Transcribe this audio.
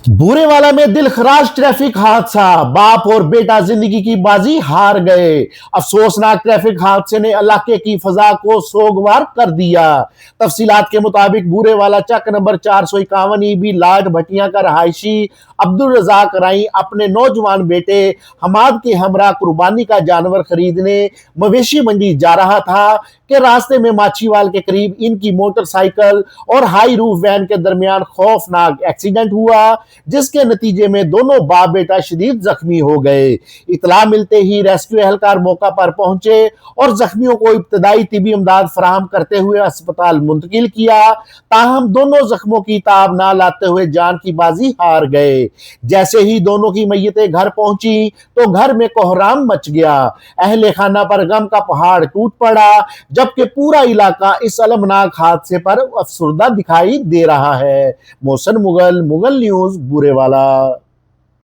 बूरे वाला में दिलखराश ट्रैफिक हादसा, बाप और बेटा जिंदगी की बाजी हार गए। अफसोसनाक ट्रैफिक हादसे ने इलाके की फजा को सोगवार कर दिया। तफसीलात के मुताबिक बूरे वाला चक नंबर 451 ईबी लाड भटिया का रहायशी अब्दुल रजाक राई अपने नौजवान बेटे हमाद के हमरा कुर्बानी का जानवर खरीदने मवेशी मंडी जा रहा था कि रास्ते में माछीवाल के करीब इनकी मोटरसाइकिल और हाई रूफ वैन के दरमियान खौफनाक एक्सीडेंट हुआ, जिसके नतीजे में दोनों बाप बेटा शदीद जख्मी हो गए। इतला मिलते ही रेस्क्यू एहलकार मौका पर पहुंचे और जख्मियों को इब्तदाई तिबी इमदाद फराहम करते हुए अस्पताल मुंतकिल किया। ताहम दोनों जख्मों की ताब ना लाते हुए जान की बाजी हार गए। जैसे ही दोनों की मैयतें घर पहुंची तो घर में कोहराम मच गया। अहले खाना पर गम का पहाड़ टूट पड़ा, जबकि पूरा इलाका इस अलमनाक हादसे पर अफसुर्दा दिखाई दे रहा है। मोहसिन मुगल, मुगल न्यूज, बूरे वाला।